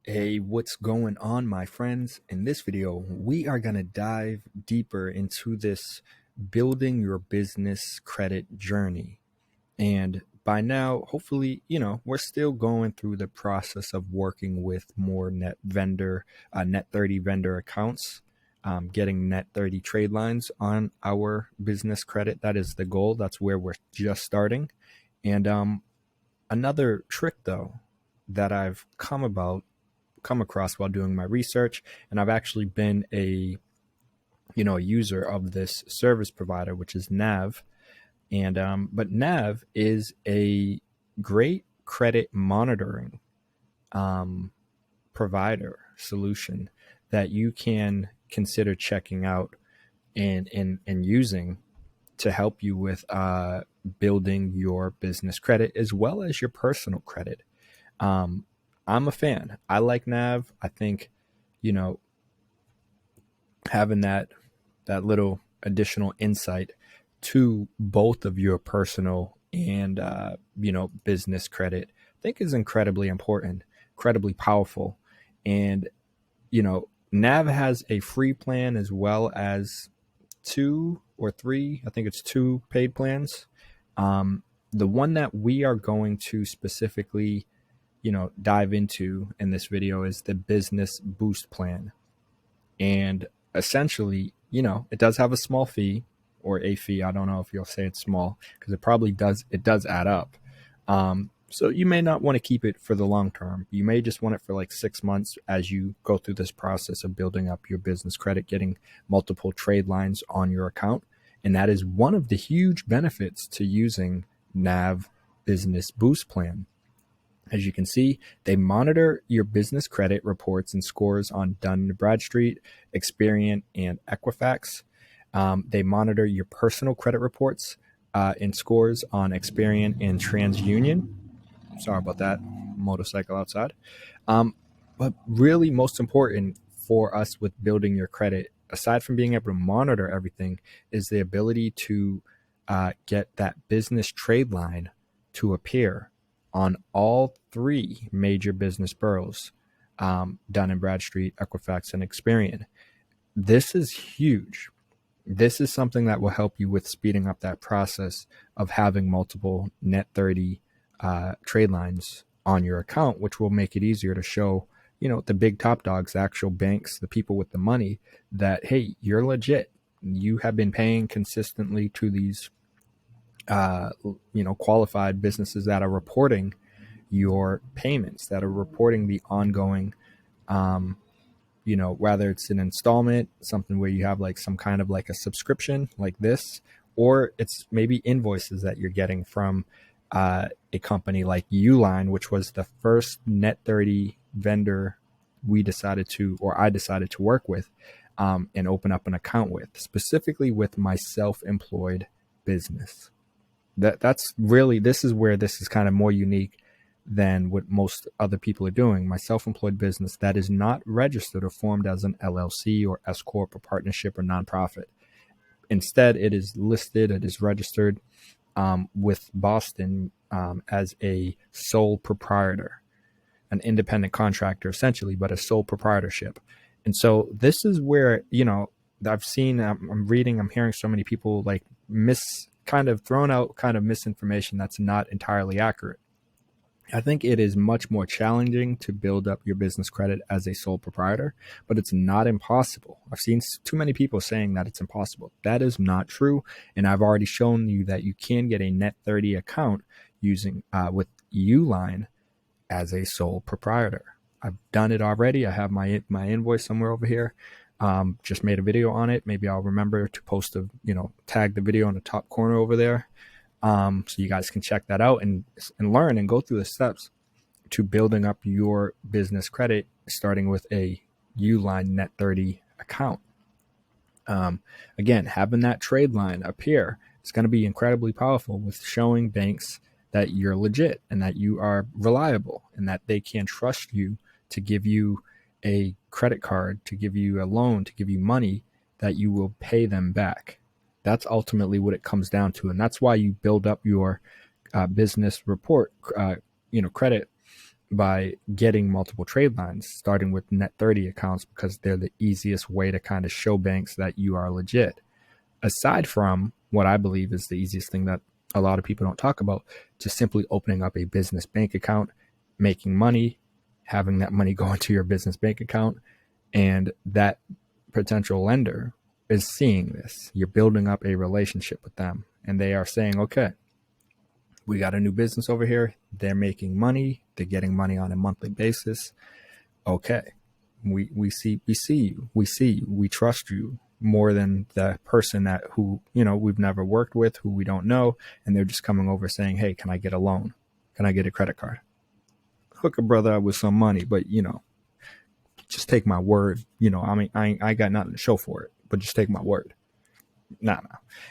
Hey, what's going on, my friends? In this video, we are going to dive deeper into this building your business credit journey. And by now, hopefully, we're still going through the process of working with more net 30 vendor accounts, getting net 30 trade lines on our business credit. That is the goal. That's where we're just starting. And another trick, though, that I've come across while doing my research, and I've actually been a user of this service provider, which is NAV. And but NAV is a great credit monitoring provider solution that you can consider checking out and using to help you with building your business credit as well as your personal credit. I'm a fan. I like NAV. I think, having that little additional insight to both of your personal and business credit, I think is incredibly important, incredibly powerful. And NAV has a free plan as well as 2 or 3. I think it's 2 paid plans. The one that we are going to specifically dive into in this video is the Business Boost plan. And essentially, it does have a small fee or a fee. I don't know if you'll say it's small because it does add up. So you may not want to keep it for the long term. You may just want it for like 6 months as you go through this process of building up your business credit, getting multiple trade lines on your account. And that is one of the huge benefits to using NAV Business Boost plan. As you can see, they monitor your business credit reports and scores on Dun & Bradstreet, Experian, and Equifax. They monitor your personal credit reports and scores on Experian and TransUnion. Sorry about that, motorcycle outside. But really most important for us with building your credit, aside from being able to monitor everything, is the ability to get that business trade line to appear on all 3 major business bureaus, Dun & Bradstreet, Equifax, and Experian. This is huge. This is something that will help you with speeding up that process of having multiple net 30 trade lines on your account, which will make it easier to show, the big top dogs, the actual banks, the people with the money, that, hey, you're legit. You have been paying consistently to these qualified businesses that are reporting your payments, that are reporting the ongoing, whether it's an installment, something where you have like some kind of like a subscription like this, or it's maybe invoices that you're getting from a company like Uline, which was the first net 30 vendor I decided to work with and open up an account with, specifically with my self-employed business. That's really, this is where this is kind of more unique than what most other people are doing. My self-employed business that is not registered or formed as an LLC or S Corp or partnership or nonprofit. Instead, it is listed, it is registered with Boston as a sole proprietor, an independent contractor essentially, but a sole proprietorship. And so this is where, I've seen, I'm reading, I'm hearing so many people like throwing out misinformation that's not entirely accurate. I think it is much more challenging to build up your business credit as a sole proprietor, but it's not impossible. I've seen too many people saying that it's impossible. That is not true. And I've already shown you that you can get a net 30 account using with Uline as a sole proprietor. I've done it already. I have my invoice somewhere over here. Just made a video on it. Maybe I'll remember to post tag the video in the top corner over there. So you guys can check that out and learn and go through the steps to building up your business credit, starting with a Uline net 30 account. Again, having that trade line appear is going to be incredibly powerful with showing banks that you're legit and that you are reliable and that they can trust you to give you a credit card, to give you a loan, to give you money that you will pay them back. That's ultimately what it comes down to. And that's why you build up your business report, credit by getting multiple trade lines, starting with net 30 accounts, because they're the easiest way to kind of show banks that you are legit. Aside from what I believe is the easiest thing that a lot of people don't talk about, just simply opening up a business bank account, making money, having that money go into your business bank account, and that potential lender is seeing this. You're building up a relationship with them, and they are saying, okay, we got a new business over here. They're making money. They're getting money on a monthly basis. Okay, we see you. We trust you more than the person that who we've never worked with, who we don't know, and they're just coming over saying, hey, can I get a loan? Can I get a credit card? Hook a brother up with some money, but just take my word. I mean, I got nothing to show for it, but just take my word. No.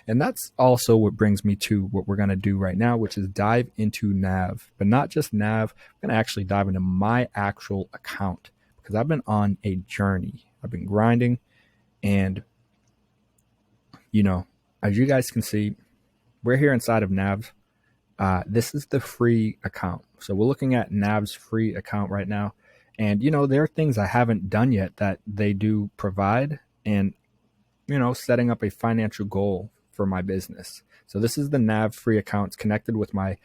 And that's also what brings me to what we're going to do right now, which is dive into NAV, but not just NAV. I'm going to actually dive into my actual account, because I've been on a journey. I've been grinding, and as you guys can see, we're here inside of NAV. This is the free account. So we're looking at NAV's free account right now. And, there are things I haven't done yet that they do provide, and, setting up a financial goal for my business. So this is the NAV free account. It's connected with my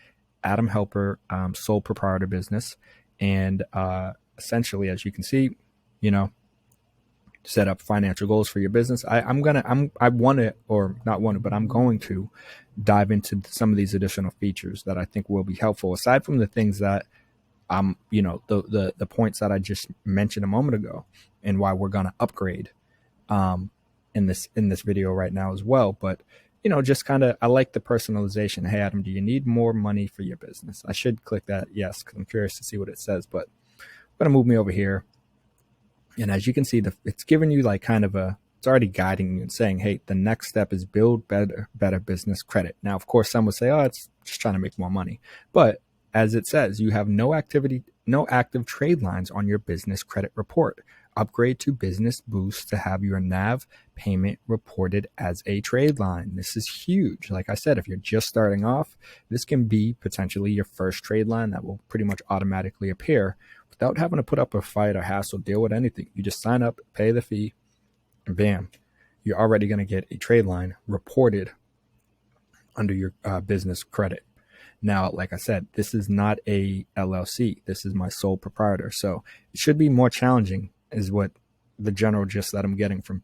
Adam Helper sole proprietor business. And essentially, as you can see, set up financial goals for your business. I'm going to dive into some of these additional features that I think will be helpful, aside from the things that the points that I just mentioned a moment ago, and why we're going to upgrade in this video right now as well. But just kind of, I like the personalization. Hey, Adam, do you need more money for your business? I should click that yes, because I'm curious to see what it says. But I'm going to move me over here. And as you can see, it's giving you like kind of it's already guiding you and saying, hey, the next step is build better business credit. Now, of course, some would say, oh, it's just trying to make more money. But as it says, you have no active trade lines on your business credit report. Upgrade to Business Boost to have your NAV payment reported as a trade line. This is huge. Like I said, if you're just starting off, this can be potentially your first trade line that will pretty much automatically appear without having to put up a fight or hassle, deal with anything. You just sign up, pay the fee, and bam, you're already going to get a trade line reported under your business credit. Now, like I said, this is not a LLC. This is my sole proprietor. So it should be more challenging, is what the general gist that I'm getting from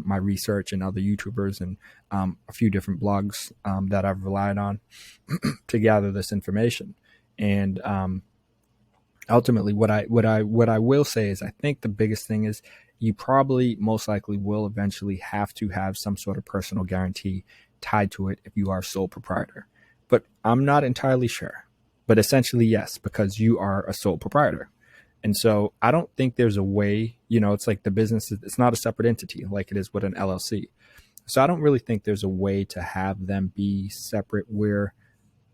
my research and other YouTubers and a few different blogs that I've relied on to gather this information. And ultimately, what I will say is, I think the biggest thing is you probably most likely will eventually have to have some sort of personal guarantee tied to it if you are sole proprietor. But I'm not entirely sure. But essentially, yes, because you are a sole proprietor. And so I don't think there's a way, it's like the business, it's not a separate entity like it is with an LLC. So I don't really think there's a way to have them be separate where,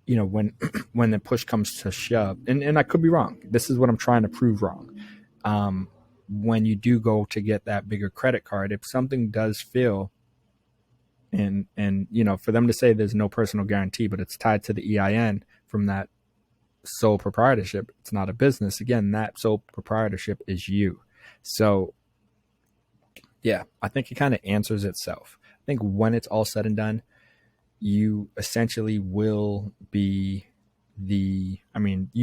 when the push comes to shove, and I could be wrong. This is what I'm trying to prove wrong. When you do go to get that bigger credit card, if something does fail, and for them to say there's no personal guarantee, but it's tied to the EIN from that sole proprietorship, it's not a business. Again, that sole proprietorship is you. So yeah, I think it kind of answers itself. I think when it's all said and done, you essentially will be you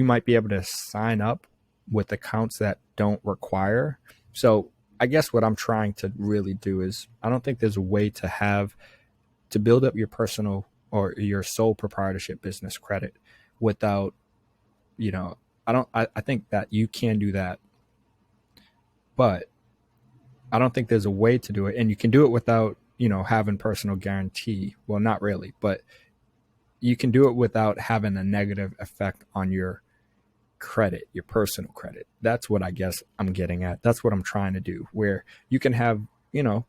might be able to sign up with accounts that don't require. So I guess what I'm trying to really do is, I don't think there's a way to build up your personal or your sole proprietorship business credit without, I think that you can do that, but I don't think there's a way to do it. And you can do it without, having personal guarantee. Well, not really, but you can do it without having a negative effect on your credit, your personal credit. That's what I guess I'm getting at. That's what I'm trying to do, where you can have,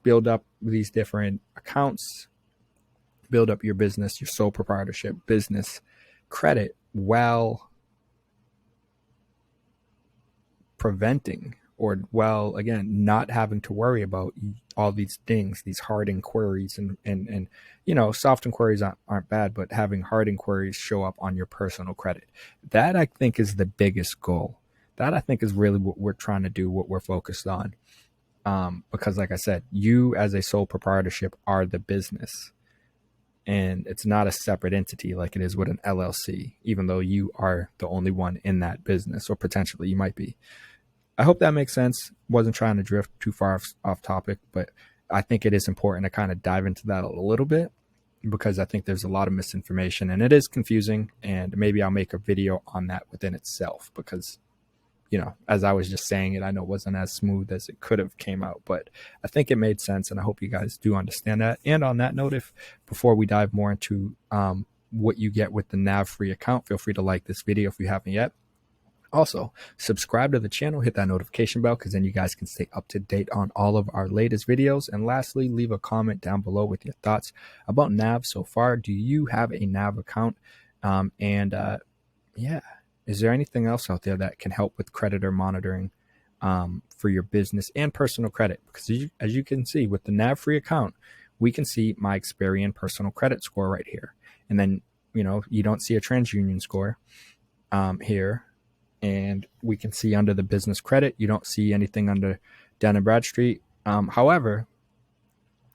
build up these different accounts, build up your business, your sole proprietorship business credit, while preventing, or while, again, not having to worry about all these things, these hard inquiries and soft inquiries aren't bad, but having hard inquiries show up on your personal credit. That, I think, is the biggest goal. That I think is really what we're trying to do, what we're focused on. Because like I said, you as a sole proprietorship are the business, and it's not a separate entity like it is with an LLC, even though you are the only one in that business, or potentially you might be. I hope that makes sense. Wasn't trying to drift too far off topic, but I think it is important to kind of dive into that a little bit, because I think there's a lot of misinformation and it is confusing, and maybe I'll make a video on that within itself, because as I was just saying it, I know it wasn't as smooth as it could have came out, but I think it made sense, and I hope you guys do understand that. And on that note, before we dive more into what you get with the NAV free account, feel free to like this video if you haven't yet. Also, subscribe to the channel, hit that notification bell, because then you guys can stay up to date on all of our latest videos. And lastly, leave a comment down below with your thoughts about NAV so far. Do you have a NAV account? Yeah. Is there anything else out there that can help with creditor monitoring for your business and personal credit? Because as you can see with the NAV free account, we can see my Experian personal credit score right here. And then, you don't see a TransUnion score here. And we can see under the business credit, you don't see anything under Dun & Bradstreet. However,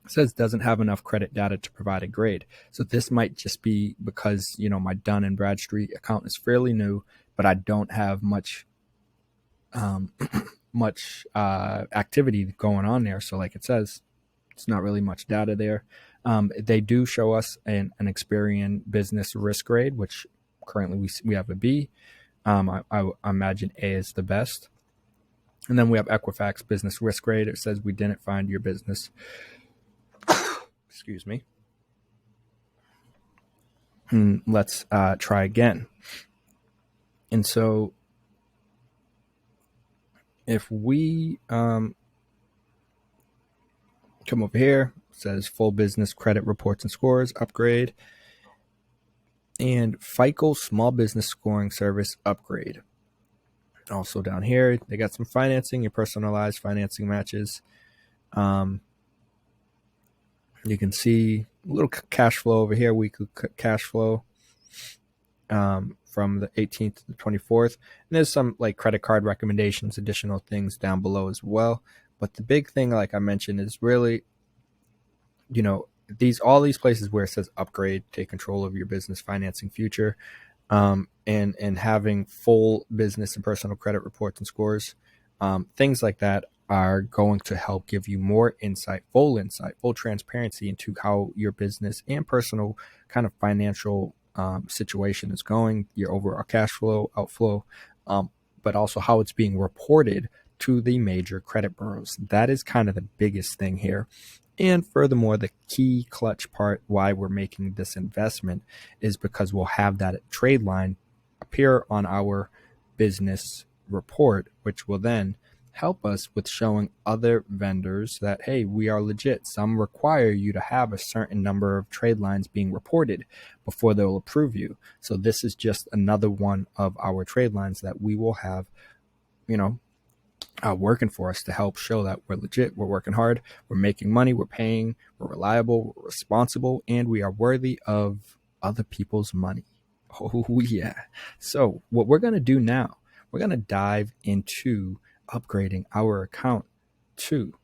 it says doesn't have enough credit data to provide a grade. So this might just be because, my Dun & Bradstreet account is fairly new, but I don't have much activity going on there. So like it says, it's not really much data there. They do show us an Experian business risk grade, which currently we have a B. I imagine A is the best. And then we have Equifax business risk grade. It says we didn't find your business. Excuse me. Let's try again. And so if we come over here, it says full business credit reports and scores upgrade, and FICO small business scoring service upgrade. Also down here, they got some financing, your personalized financing matches. You can see a little cash flow over here, weekly cash flow from the 18th to the 24th. And there's some like credit card recommendations, additional things down below as well. But the big thing, like I mentioned, is really, all these places where it says upgrade, take control of your business financing future, and having full business and personal credit reports and scores, things like that are going to help give you more insight, full transparency into how your business and personal kind of financial situation is going, your overall cash flow, outflow, but also how it's being reported to the major credit bureaus. That is kind of the biggest thing here. And furthermore, the key clutch part why we're making this investment is because we'll have that trade line appear on our business report, which will then help us with showing other vendors that, hey, we are legit. Some require you to have a certain number of trade lines being reported before they'll approve you. So this is just another one of our trade lines that we will have, working for us to help show that we're legit, we're working hard, we're making money, we're paying, we're reliable, we're responsible, and we are worthy of other people's money. Oh yeah. So what we're going to do now, we're going to dive into upgrading our account to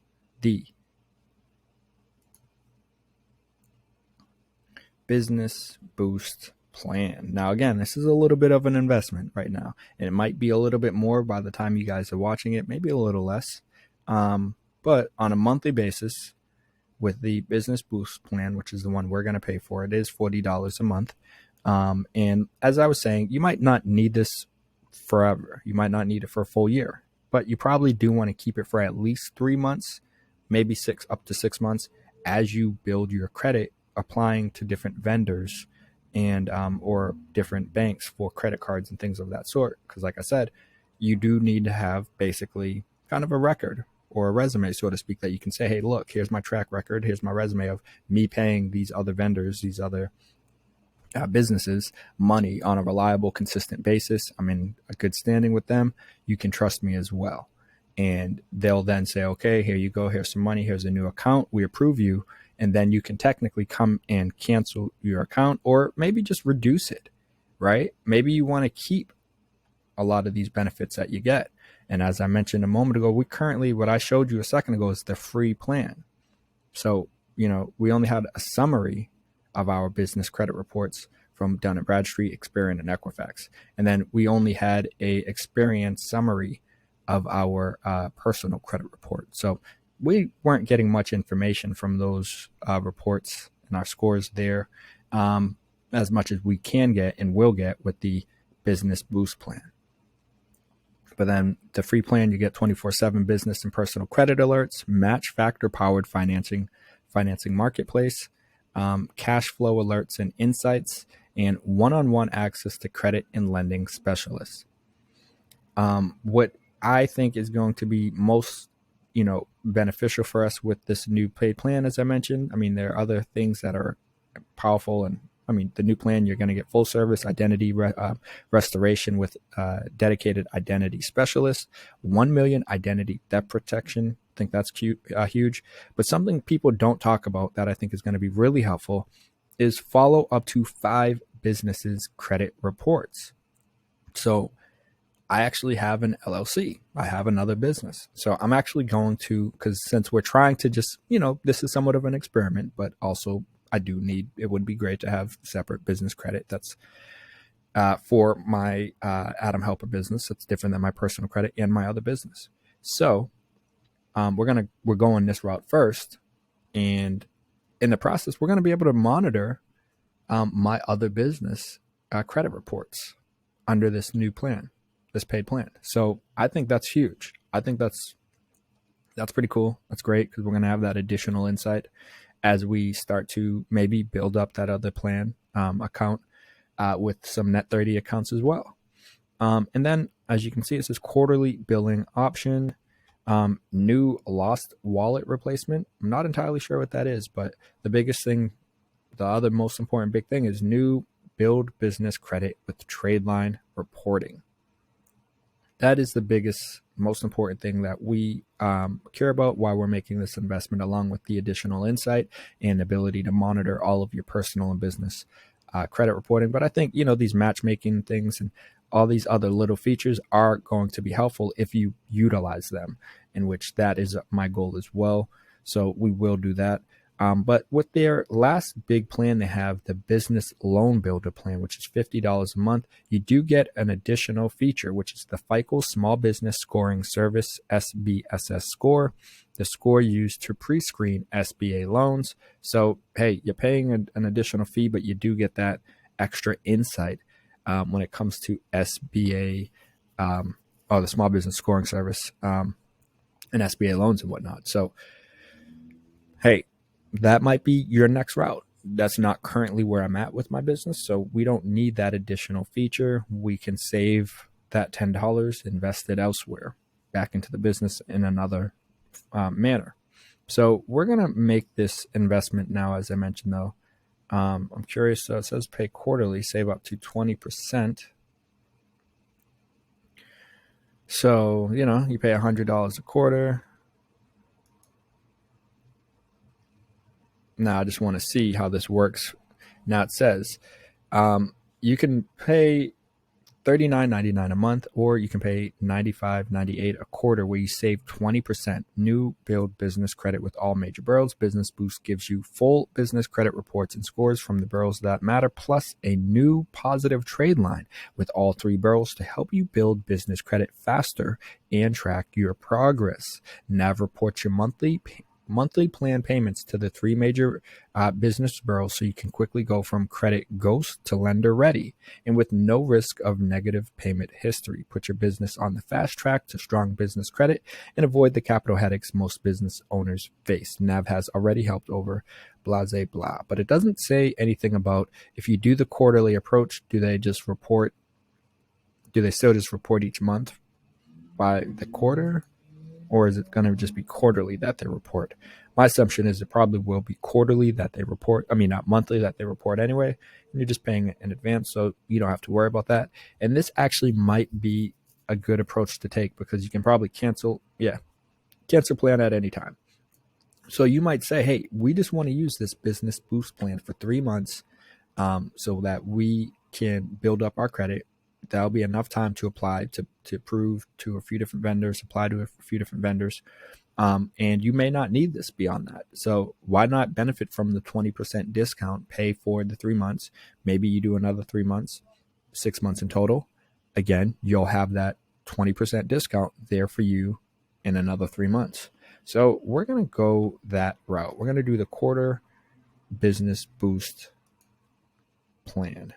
the Business Boost plan. Now, again, this is a little bit of an investment right now, and it might be a little bit more by the time you guys are watching it, maybe a little less. But on a monthly basis with the Business Boost plan, which is the one we're going to pay for, it is $40 a month. And as I was saying, you might not need this forever. You might not need it for a full year, but you probably do want to keep it for at least 3 months, maybe up to 6 months, as you build your credit, applying to different vendors and or different banks for credit cards and things of that sort. Because like I said, you do need to have basically kind of a record or a resume, so to speak, that you can say, hey, look, here's my track record, here's my resume of me paying these other vendors, these other businesses money on a reliable, consistent basis. I'm in a good standing with them. You can trust me as well. And they'll then say, okay, here you go. Here's some money. Here's a new account. We approve you. And then you can technically come and cancel your account, or maybe just reduce it, right? Maybe you want to keep a lot of these benefits that you get. And as I mentioned a moment ago, we currently, what I showed you a second ago, is the free plan. So, we only had a summary of our business credit reports from Dun & Bradstreet, Experian, and Equifax. And then we only had a Experian summary of our personal credit report. So we weren't getting much information from those reports and our scores there, as much as we can get and will get with the Business Boost plan. But then the free plan, you get 24/7 business and personal credit alerts, match factor powered financing marketplace, cash flow alerts and insights, and one-on-one access to credit and lending specialists. What I think is going to be most, beneficial for us with this new paid plan, as I mentioned, there are other things that are powerful. And the new plan, you're going to get full service identity restoration with dedicated identity specialists, 1 million identity theft protection. I think that's huge. But something people don't talk about that I think is going to be really helpful is follow up to 5 businesses' credit reports. So I actually have an LLC. I have another business. So I'm actually going to, because since we're trying to just, this is somewhat of an experiment, but also it would be great to have separate business credit that's for my Adam Helper business. That's different than my personal credit and my other business. So we're going this route first. And in the process, we're going to be able to monitor my other business credit reports under this new plan, this paid plan. So I think that's huge. I think that's pretty cool. That's great, because we're going to have that additional insight as we start to maybe build up that other plan account with some net 30 accounts as well. And then, as you can see, it says quarterly billing option, new lost wallet replacement. I'm not entirely sure what that is, but the other most important big thing is new build business credit with trade line reporting. That is the biggest, most important thing that we care about while we're making this investment, along with the additional insight and ability to monitor all of your personal and business credit reporting. But I think, these matchmaking things and all these other little features are going to be helpful if you utilize them, in which that is my goal as well. So we will do that. But with their last big plan, they have the Business Loan Builder plan, which is $50 a month. You do get an additional feature, which is the FICO Small Business Scoring Service, SBSS score, the score used to pre-screen SBA loans. So, hey, you're paying an additional fee, but you do get that extra insight when it comes to SBA, the Small Business Scoring Service, and SBA loans and whatnot. So, hey, that might be your next route. That's not currently where I'm at with my business, so we don't need that additional feature. We can save that $10, invest it elsewhere, back into the business in another manner. So we're going to make this investment now, as I mentioned, though. I'm curious. So it says pay quarterly, save up to 20%. So, you pay $100 a quarter. Now I just want to see how this works. Now it says you can pay $39.99 a month, or you can pay $95.98 a quarter, where you save 20%. New build business credit with all major bureaus. Business Boost gives you full business credit reports and scores from the bureaus that matter, plus a new positive trade line with all 3 bureaus to help you build business credit faster and track your progress. NAV reports your monthly plan payments to the 3 major business bureaus, so you can quickly go from credit ghost to lender ready, and with no risk of negative payment history. Put your business on the fast track to strong business credit and avoid the capital headaches most business owners face. NAV has already helped over blah, blah, blah. But it doesn't say anything about, if you do the quarterly approach, do they still just report each month by the quarter? Or is it going to just be quarterly that they report? My assumption is it probably will be quarterly that they report. Not monthly that they report anyway. And you're just paying in advance, so you don't have to worry about that. And this actually might be a good approach to take, because you can probably cancel plan at any time. So you might say, hey, we just want to use this Business Boost plan for 3 months so that we can build up our credit that'll be enough time to apply to prove to a few different vendors, apply to a few different vendors. And you may not need this beyond that. So why not benefit from the 20% discount, pay for the 3 months? Maybe you do another 3 months, 6 months in total. Again, you'll have that 20% discount there for you in another 3 months. So we're going to go that route. We're going to do the quarter business boost plan.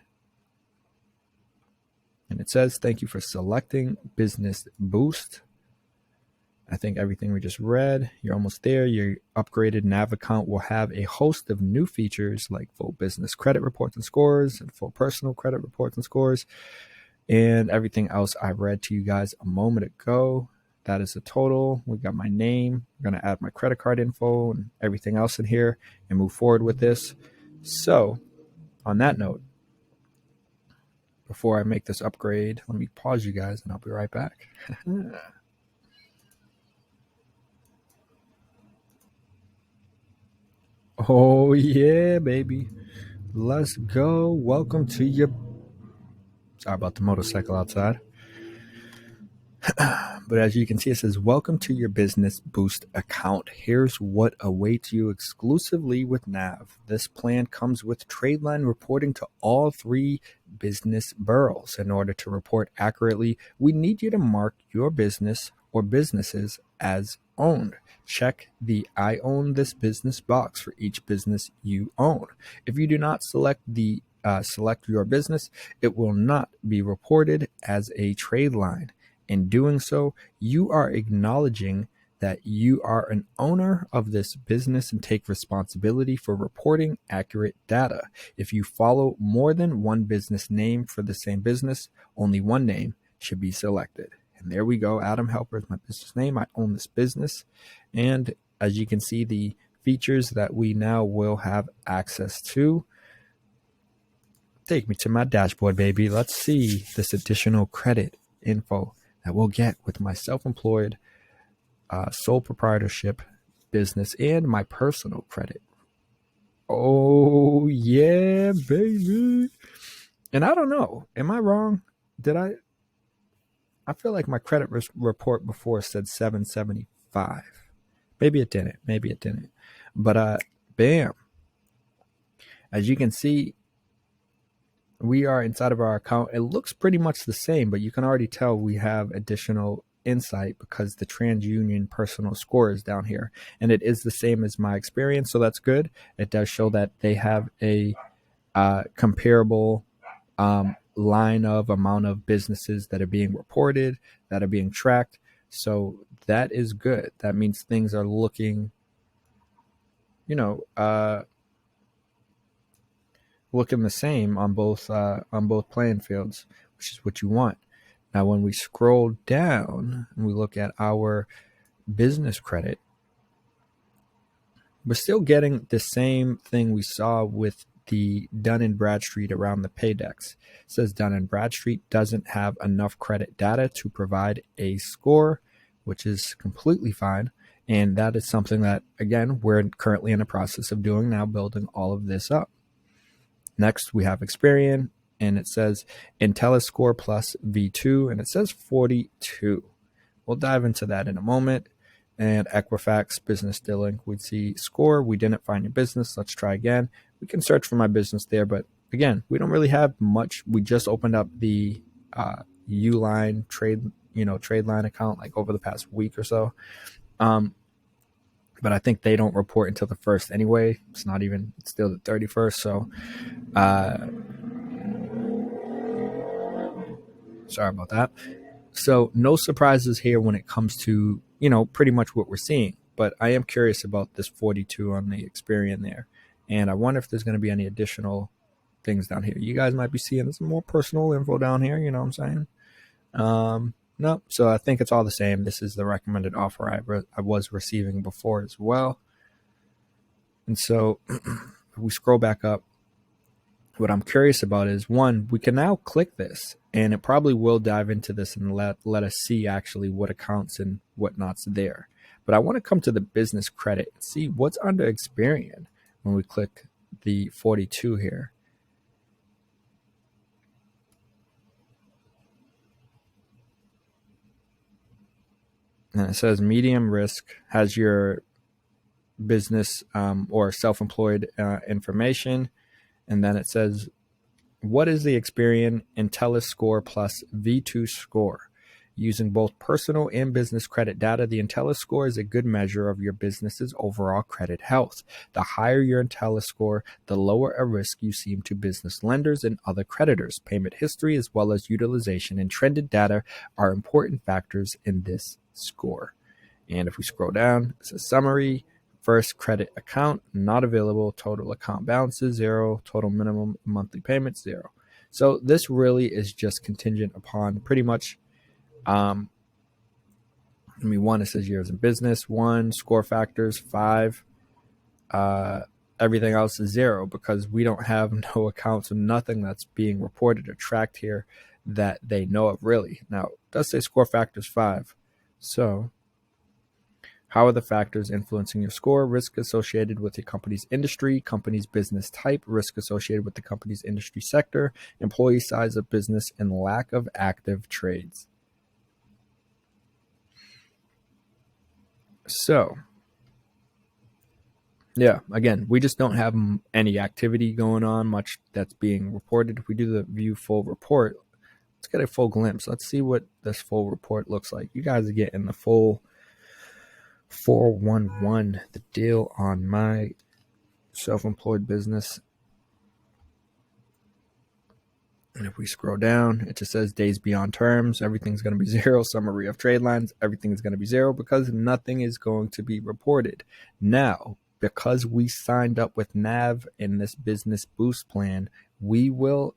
And it says, thank you for selecting Business Boost. I think everything we just read, you're almost there. Your upgraded NAV account will have a host of new features like full business credit reports and scores and full personal credit reports and scores and everything else I read to you guys a moment ago. That is the total. We got my name. I'm going to add my credit card info and everything else in here and move forward with this. So on that note, before I make this upgrade, let me pause you guys and I'll be right back. Oh, yeah, baby. Let's go. Welcome to your... Sorry about the motorcycle outside. But as you can see, it says, welcome to your Business Boost account. Here's what awaits you exclusively with NAV. This plan comes with trade line reporting to all 3 business bureaus. In order to report accurately, we need you to mark your business or businesses as owned. Check the I own this business box for each business you own. If you do not select your business, it will not be reported as a trade line. In doing so, you are acknowledging that you are an owner of this business and take responsibility for reporting accurate data. If you follow more than one business name for the same business, only one name should be selected. And there we go. Adam Helper is my business name. I own this business. And as you can see, the features that we now will have access to. Take me to my dashboard, baby. Let's see this additional credit info that we'll get with my self-employed sole proprietorship business and my personal credit. Oh, yeah, baby. And I don't know. Am I wrong? I feel like my credit report before said 775. Maybe it didn't. But bam. As you can see, we are inside of our account. It looks pretty much the same, but you can already tell we have additional insight because the TransUnion personal score is down here. And it is the same as my Experian, so that's good. It does show that they have a comparable line of amount of businesses that are being reported, that are being tracked. So that is good. That means things are looking, looking the same on both playing fields, which is what you want. Now, when we scroll down and we look at our business credit, we're still getting the same thing we saw with the Dun & Bradstreet around the Paydex. It says Dun & Bradstreet doesn't have enough credit data to provide a score, which is completely fine. And that is something that, again, we're currently in the process of doing now, building all of this up. Next, we have Experian, and it says IntelliScore plus V2, and it says 42. We'll dive into that in a moment. And Equifax, business dealing, we'd see score. We didn't find your business. Let's try again. We can search for my business there, but again, we don't really have much. We just opened up the Uline trade line account like over the past week or so. But I think they don't report until the 1st anyway. It's still the 31st. So, sorry about that. So no surprises here when it comes to, pretty much what we're seeing. But I am curious about this 42 on the Experian there. And I wonder if there's going to be any additional things down here. You guys might be seeing some more personal info down here. You know what I'm saying? No, so I think it's all the same. This is the recommended offer I was receiving before as well. And so if we scroll back up, what I'm curious about is, one, we can now click this, and it probably will dive into this and let us see actually what accounts and whatnot's there. But I want to come to the business credit and see what's under Experian when we click the 42 here. And it says medium risk has your business or self-employed information. And then it says, what is the Experian IntelliScore Plus V2 score? Using both personal and business credit data, the IntelliScore is a good measure of your business's overall credit health. The higher your IntelliScore, the lower a risk you seem to business lenders and other creditors. Payment history as well as utilization and trended data are important factors in this score. And if we scroll down, it says summary. First credit account, not available. Total account balances, 0. Total minimum monthly payments, 0. So this really is just contingent upon pretty much, it says years in business, 1, score factors, 5. Everything else is 0 because we don't have no accounts and nothing that's being reported or tracked here that they know of really. Now, it does say score factors 5. So how are the factors influencing your score? Risk associated with your company's industry, company's business type, risk associated with the company's industry sector, employee size of business, and lack of active trades. So, yeah, again, we just don't have any activity going on, much that's being reported. If we do the view full report, let's get a full glimpse. Let's see what this full report looks like. You guys are getting the full 411, the deal on my self-employed business. And if we scroll down, it just says days beyond terms. Everything's going to be 0. Summary of trade lines. Everything is going to be 0 because nothing is going to be reported. Now, because we signed up with NAV in this business boost plan, we will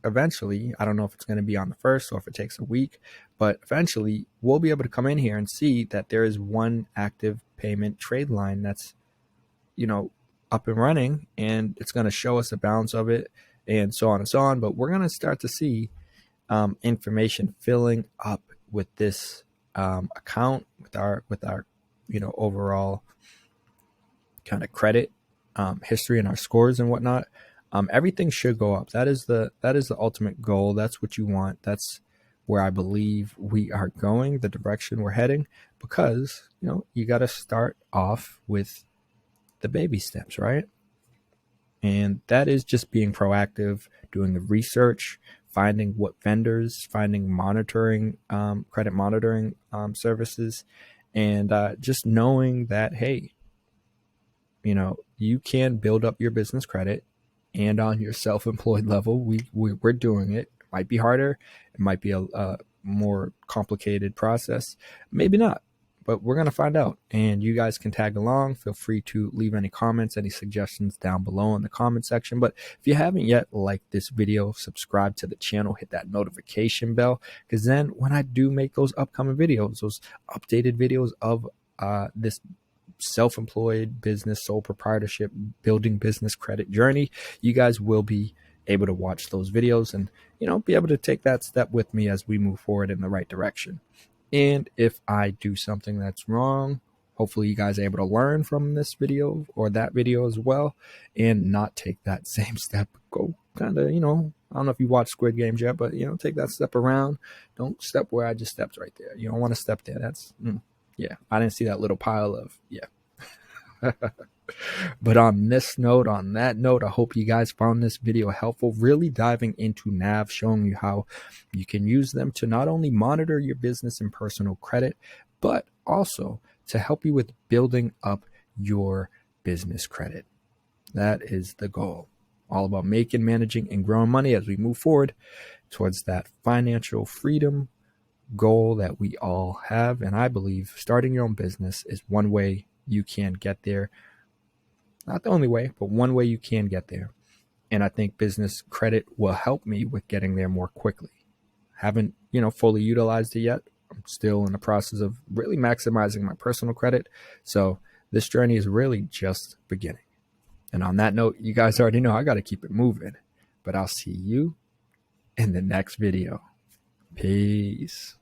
eventually, I don't know if it's going to be on the 1st or if it takes a week, but eventually we'll be able to come in here and see that there is one active payment trade line that's, up and running, and it's going to show us the balance of it and so on and so on. But we're going to start to see information filling up with this account, with our overall kind of credit history and our scores and whatnot. Everything should go up. That is the ultimate goal. That's what you want. That's where I believe we are going, the direction we're heading, because you got to start off with the baby steps, right? And that is just being proactive, doing the research, finding what vendors, finding monitoring, credit monitoring services, and just knowing that, hey, you can build up your business credit. And on your self-employed level, we're doing it. It might be harder. It might be a more complicated process. Maybe not, but we're going to find out. And you guys can tag along. Feel free to leave any comments, any suggestions down below in the comment section. But if you haven't yet liked this video, subscribe to the channel, hit that notification bell, because then when I do make those upcoming videos, those updated videos of this self-employed business, sole proprietorship, building business credit journey, you guys will be able to watch those videos and be able to take that step with me as we move forward in the right direction. And if I do something that's wrong, hopefully you guys are able to learn from this video or that video as well and not take that same step. Go kind of, I don't know if you watch Squid Games yet, but take that step around. Don't step where I just stepped right there. You don't want to step there. That's yeah, I didn't see that little pile of, But on that note, I hope you guys found this video helpful, really diving into NAV, showing you how you can use them to not only monitor your business and personal credit, but also to help you with building up your business credit. That is the goal. All about making, managing, and growing money as we move forward towards that financial freedom goal that we all have. And I believe starting your own business is one way you can get there. Not the only way, but one way you can get there. And I think business credit will help me with getting there more quickly. Haven't, fully utilized it yet. I'm still in the process of really maximizing my personal credit. So this journey is really just beginning. And on that note, you guys already know I got to keep it moving. But I'll see you in the next video. Peace.